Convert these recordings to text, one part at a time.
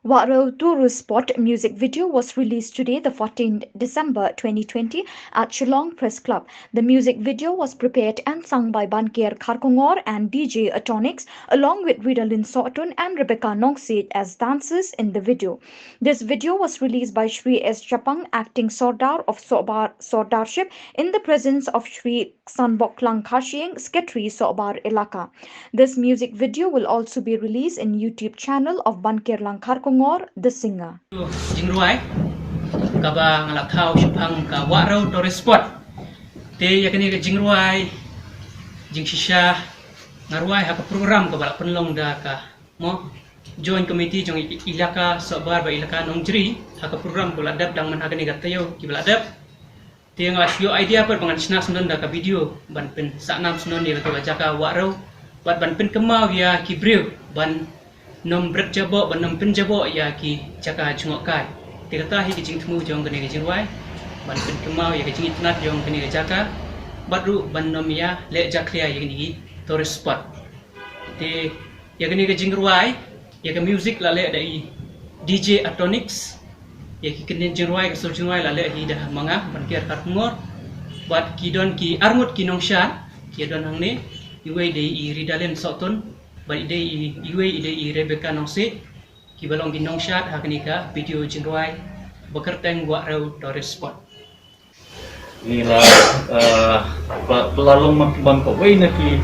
Wahrew tourist spot music video was released today, the 14th December 2020, at Shillong Press Club. The music video was prepared and sung by Banker Kharkongor and DJ Atonics, along with Ridalyn Sotun and Rebecca Nongsit as dancers in the video. This video was released by Shri S. Japang, acting Sordar of Sordarship, in the presence of Shri Sanboklang Khashing, Secretary Sobar Elaka. This music video will also be released in YouTube channel of Bankerlang Kharkongor, the singer. Jingruai kaba ngalak thau shupang ka Wahrew tourist spot te yakni ka jingruai jing shisha ngaruai ha program ka balak penlong da ka mo join committee jong ilaka sobar ba ilaka nongjri ha ka program ko ladap dang man agani gatayo ki baladap te ngasio idea per pangan sna sunan da ka video ban pen saknam sunan ni ka jaka Wahrew bat ban pen kemau ya ki brew ban nom bret jabo ban nom pen jabo ya ki jaka chungok kai te kata hi ki jing thmu jong kani ki jingwai ban pen kemau ya ki jing itnat jong kani ki jaka badru ban nom ya le jaklia ya ni tourist spot te ya kani ki jingruai ya ka music la le dai DJ Atonics ya ki kenen jingruai ka sol jingruai la le hi dah manga ban kiar Kharkongor bat ki don ki armut ki nongshan ki don hang ni iwe dei I Ridalyn Sotun bari dei iwe dei Rebecca Nongsit ki balong ki nongshat hakni ka video jingruai bekerteng Wahrew tourist spot ni la pelalong makban ko wei na ki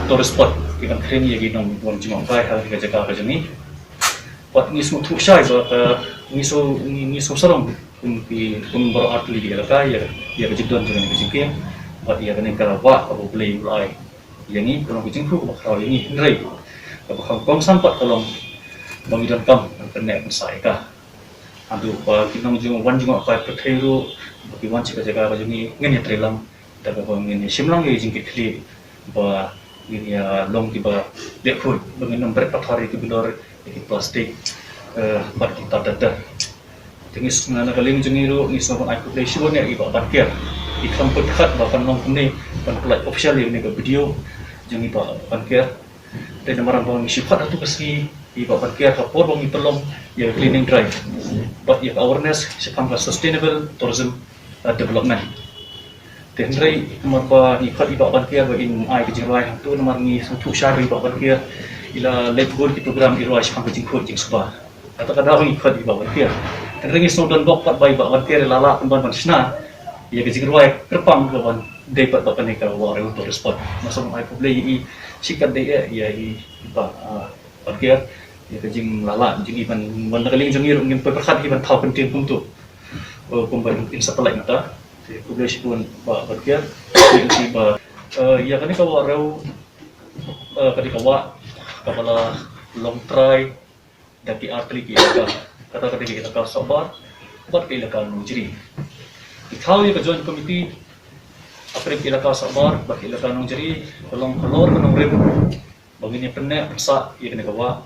tourist spot ki kan kren ye gi nong bon jingong pai ha ki jaga ka jani pot ni su thu shai ba ni so sarong kun bor art li ga ka ya jidon jeng ni jingke pot ya kan ka wa ko play lai yang ni kalau kucing ku bakal yang ni nrai bakal kong sampat tolong bangidan kam kena pensai ka adu pa kinong jung wan jung apa perthairu bagi wan cika jaga baju ni ngene trelam daga ko ngene simlang ye jing kli ba ini ya long tiba dekoi banginom ber pathari ki bilor ki plastik bat kita dada tingis ngana kaling jungiru ni so ai ku play show ni ba parkir ikam pekat bahkan long ni ban play official ni ke video jangan iba parkir dan marang bang sifat atau kesi iba parkir kapor bang ipelong ya cleaning drive but ya awareness sepang sustainable tourism development dan rai marba ikut iba parkir in ai kejirwai tu nomor ni satu syari iba parkir ila let goal di program irwai sepang kejingkut jing sebah atau kadang ikut iba parkir dan rai snowdon bok pat bai iba parkir lala kemban sna ya kejirwai kerpang kawan dapat apa ni kalau Wahrew tourist spot masuk ai publik I sikat dia ya I ba parkir ya kejing lala jing iban kaling jing iru ngin perkhat iban thau penting untuk pemban insapalai mata si publik pun ba parkir si ba ya kan kalau Wahrew ketika wa kepala long try daki artli kita kata ketika kita kau sabar buat keilaka nujri ikau ya ke joint committee apre ilaka sabar bak ilaka nong jeri kolong kolor nong rem bangin penne sa ye kena gawa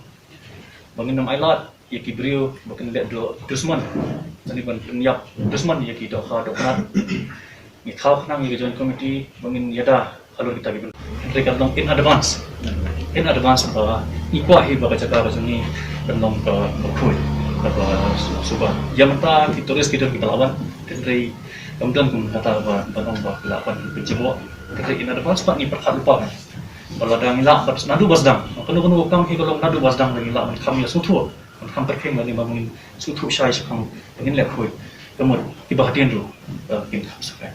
bangin nom ailat ye kibriu bakin le do dusman tani ban penyap dusman ye ki do kha do khat ni khau nang ye joint committee bangin yada kalau kita gitu mereka dong in advance ba ikwa hi ba jaga ba juni benong ka khoi ba suba yamta ki turis kita lawan dari kemudian kata banong ba lapan penjebo kita in advance pak ni perkhat lupa kalau ada ngilak pas nadu basdang kanu kam hi kalau nadu basdang lagi lak kam ya sutu kam perkheng lagi bangun sutu syai sepang ingin lek khoi kemudian ibahatian dulu kin sakai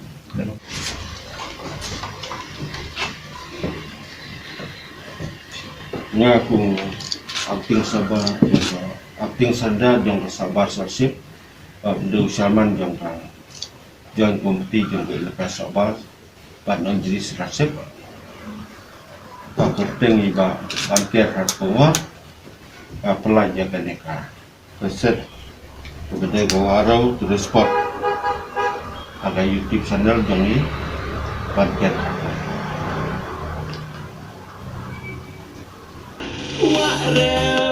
aku aping sanda jong sabar sarsip do Salman jong join komite jong lepas sabar pat non jadi sarsip penting iba parkir Kharkongor pelajar kaneka peset kepada Wahrew tourist spot ada YouTube channel jong ni parkir Wahrew